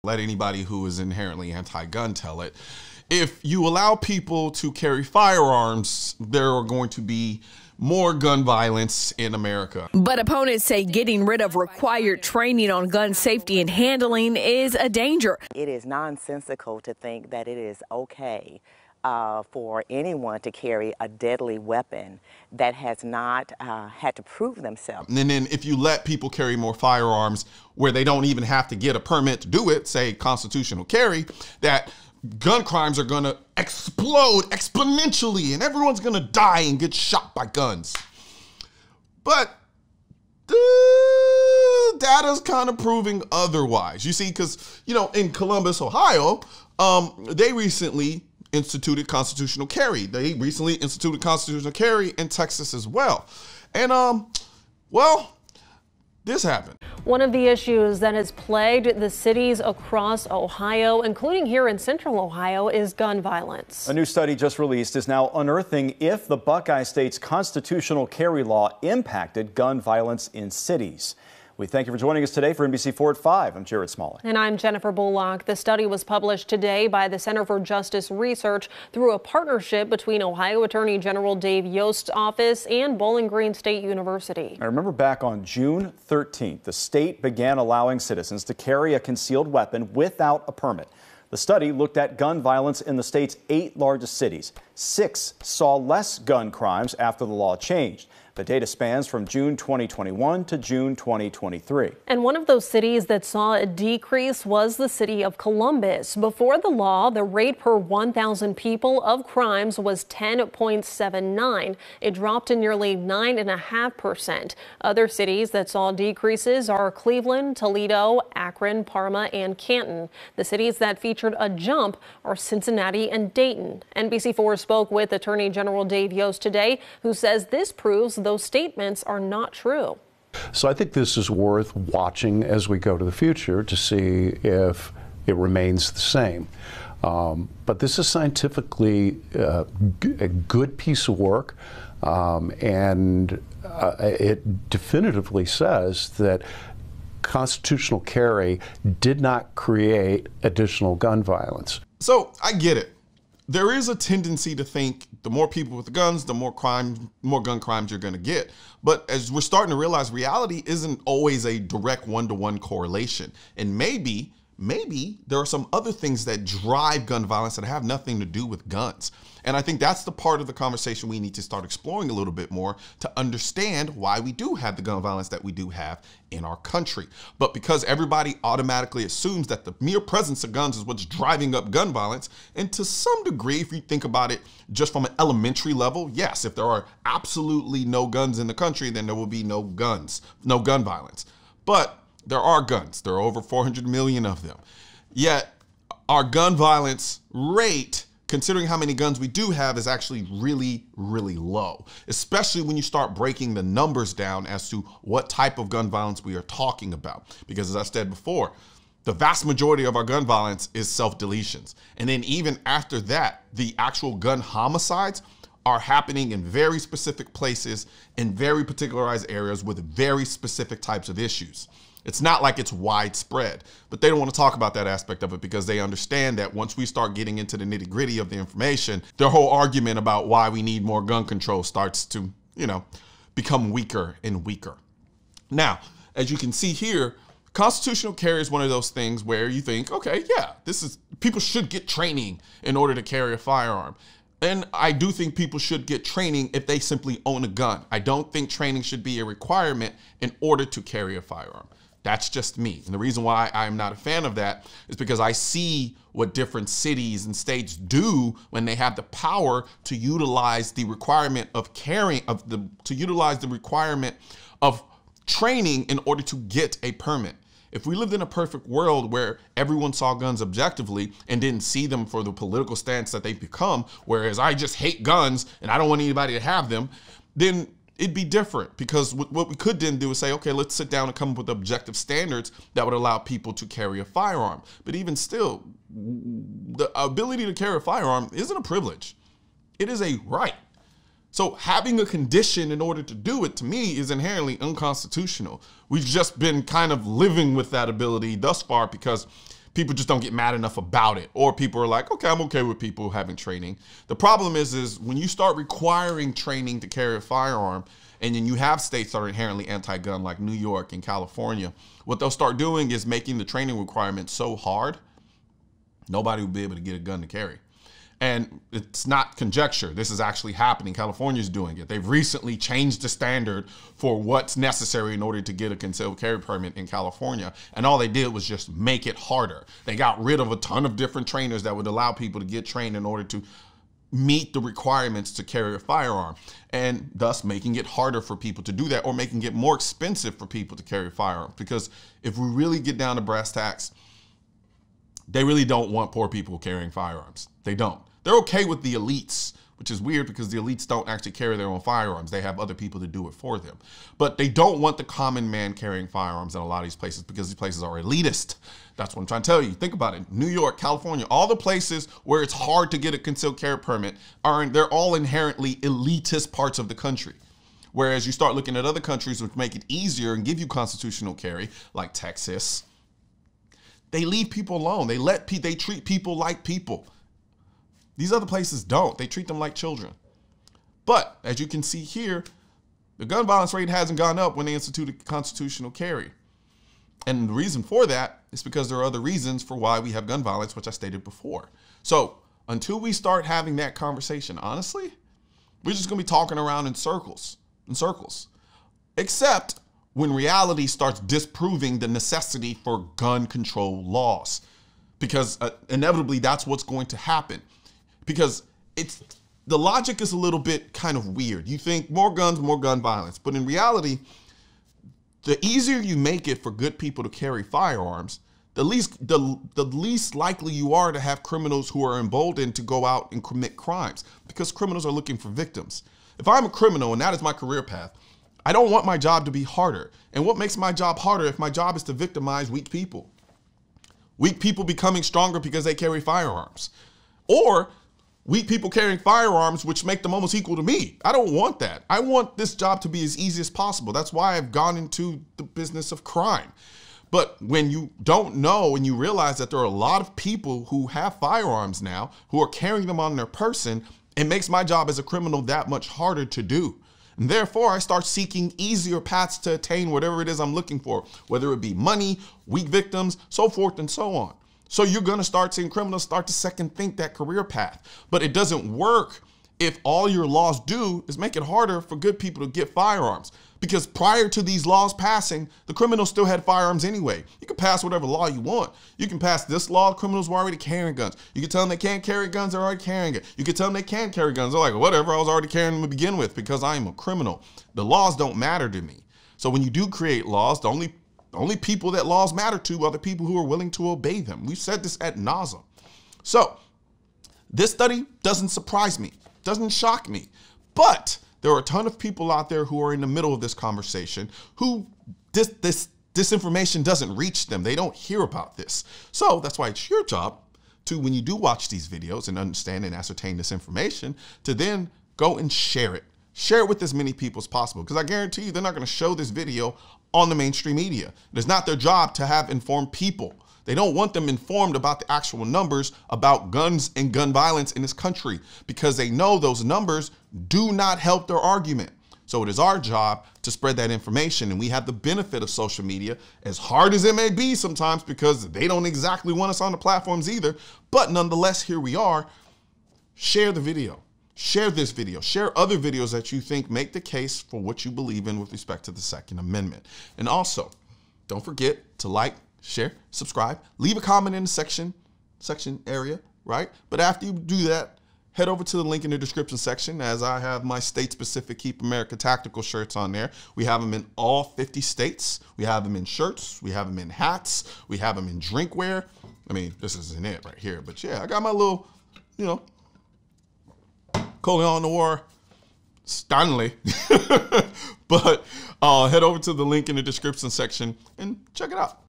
Let anybody who is inherently anti-gun tell it. If you allow people to carry firearms, there are going to be more gun violence in America. But opponents say getting rid of required training on gun safety and handling is a danger. It is nonsensical to think that it is okay for anyone to carry a deadly weapon that has not had to prove themselves. And then if you let people carry more firearms where they don't even have to get a permit to do it, say constitutional carry, that gun crimes are going to explode exponentially and everyone's going to die and get shot by guns. But the data's kind of proving otherwise. You see, because, you know, in Columbus, Ohio, they recently instituted constitutional carry. They recently instituted constitutional carry in Texas as well. And, well, this happened. One of the issues that has plagued the cities across Ohio, including here in central Ohio, is gun violence. A new study just released is now unearthing if the Buckeye State's constitutional carry law impacted gun violence in cities. We thank you for joining us today for NBC4 at 5. I'm Jared Smollett. And I'm Jennifer Bullock. The study was published today by the Center for Justice Research through a partnership between Ohio Attorney General Dave Yost's office and Bowling Green State University. I remember back on June 13th, the state began allowing citizens to carry a concealed weapon without a permit. The study looked at gun violence in the state's 8 largest cities. 6 saw less gun crimes after the law changed. The data spans from June 2021 to June 2023. And one of those cities that saw a decrease was the city of Columbus. Before the law, the rate per 1,000 people of crimes was 10.79. It dropped to nearly 9.5%. Other cities that saw decreases are Cleveland, Toledo, Akron, Parma, and Canton. The cities that featured a jump are Cincinnati and Dayton. NBC4 spoke with Attorney General Dave Yost today, who says this proves those statements are not true. So I think this is worth watching as we go to the future to see if it remains the same. But this is scientifically a good piece of work, and it definitively says that constitutional carry did not create additional gun violence. So I get it. There is a tendency to think the more people with the guns, the more gun crimes you're going to get. But as we're starting to realize, reality isn't always a direct one-to-one correlation. And maybe there are some other things that drive gun violence that have nothing to do with guns. And I think that's the part of the conversation we need to start exploring a little bit more to understand why we do have the gun violence that we do have in our country. But because everybody automatically assumes that the mere presence of guns is what's driving up gun violence, and to some degree, if you think about it just from an elementary level, yes, if there are absolutely no guns in the country, then there will be no gun violence. But there are guns. There are over 400 million of them. Yet our gun violence rate, considering how many guns we do have, is actually really, really low, especially when you start breaking the numbers down as to what type of gun violence we are talking about. Because as I said before, the vast majority of our gun violence is self-deletions. And then even after that, the actual gun homicides are happening in very specific places, in very particularized areas with very specific types of issues. It's not like it's widespread, but they don't want to talk about that aspect of it because they understand that once we start getting into the nitty-gritty of the information, their whole argument about why we need more gun control starts to, you know, become weaker and weaker. Now, as you can see here, constitutional carry is one of those things where you think, okay, yeah, people should get training in order to carry a firearm. And I do think people should get training if they simply own a gun. I don't think training should be a requirement in order to carry a firearm. That's just me. And the reason why I'm not a fan of that is because I see what different cities and states do when they have the power to utilize the requirement of training in order to get a permit. If we lived in a perfect world where everyone saw guns objectively and didn't see them for the political stance that they've become, whereas I just hate guns and I don't want anybody to have them, then it'd be different, because what we could then do is say, okay, let's sit down and come up with objective standards that would allow people to carry a firearm. But even still, the ability to carry a firearm isn't a privilege. It is a right. So having a condition in order to do it, to me, is inherently unconstitutional. We've just been kind of living with that ability thus far because People just don't get mad enough about it. Or people are like, okay, I'm okay with people having training. The problem is when you start requiring training to carry a firearm, and then you have states that are inherently anti-gun like New York and California, what they'll start doing is making the training requirements so hard, nobody will be able to get a gun to carry. And it's not conjecture. This is actually happening. California's doing it. They've recently changed the standard for what's necessary in order to get a concealed carry permit in California. And all they did was just make it harder. They got rid of a ton of different trainers that would allow people to get trained in order to meet the requirements to carry a firearm, and thus making it harder for people to do that, or making it more expensive for people to carry firearms. Because if we really get down to brass tacks, they really don't want poor people carrying firearms. They don't. They're okay with the elites, which is weird because the elites don't actually carry their own firearms. They have other people to do it for them. But they don't want the common man carrying firearms in a lot of these places because these places are elitist. That's what I'm trying to tell you. Think about it. New York, California, all the places where it's hard to get a concealed carry permit, they're all inherently elitist parts of the country. Whereas you start looking at other countries which make it easier and give you constitutional carry, like Texas, they leave people alone. They treat people like people. These other places don't. They treat them like children. But as you can see here, the gun violence rate hasn't gone up when they instituted constitutional carry. And the reason for that is because there are other reasons for why we have gun violence, which I stated before. So until we start having that conversation, honestly, we're just going to be talking around in circles, except when reality starts disproving the necessity for gun control laws, because inevitably that's what's going to happen. Because the logic is a little bit kind of weird. You think more guns, more gun violence. But in reality, the easier you make it for good people to carry firearms, the least likely you are to have criminals who are emboldened to go out and commit crimes, because criminals are looking for victims. If I'm a criminal and that is my career path, I don't want my job to be harder. And what makes my job harder if my job is to victimize weak people? Weak people becoming stronger because they carry firearms. Or weak people carrying firearms, which make them almost equal to me. I don't want that. I want this job to be as easy as possible. That's why I've gone into the business of crime. But when you don't know and you realize that there are a lot of people who have firearms now, who are carrying them on their person, it makes my job as a criminal that much harder to do. And therefore, I start seeking easier paths to attain whatever it is I'm looking for, whether it be money, weak victims, so forth and so on. So you're going to start seeing criminals start to second think that career path. But it doesn't work if all your laws do is make it harder for good people to get firearms. Because prior to these laws passing, the criminals still had firearms anyway. You can pass whatever law you want. You can pass this law, criminals were already carrying guns. You can tell them they can't carry guns, they're already carrying it. You can tell them they can carry guns, they're like, whatever, I was already carrying them to begin with because I am a criminal. The laws don't matter to me. So when you do create laws, the only people that laws matter to are the people who are willing to obey them. We've said this ad nauseum. So this study doesn't surprise me, doesn't shock me, but there are a ton of people out there who are in the middle of this conversation who this information doesn't reach them. They don't hear about this. So that's why it's your job to, when you do watch these videos and understand and ascertain this information, to then go and share it. Share it with as many people as possible, because I guarantee you they're not going to show this video on the mainstream media. It's not their job to have informed people. They don't want them informed about the actual numbers about guns and gun violence in this country, because they know those numbers do not help their argument. So it is our job to spread that information, and we have the benefit of social media, as hard as it may be sometimes, because they don't exactly want us on the platforms either. But nonetheless, here we are. Share the video. Share this video. Share other videos that you think make the case for what you believe in with respect to the Second Amendment. And also, don't forget to like, share, subscribe, leave a comment in the section area, right? But after you do that, head over to the link in the description section, as I have my state-specific Keep America Tactical shirts on there. We have them in all 50 states. We have them in shirts. We have them in hats. We have them in drinkware. I mean, this isn't it right here, but yeah, I got my little, Colion Noir Stanley. But head over to the link in the description section and check it out.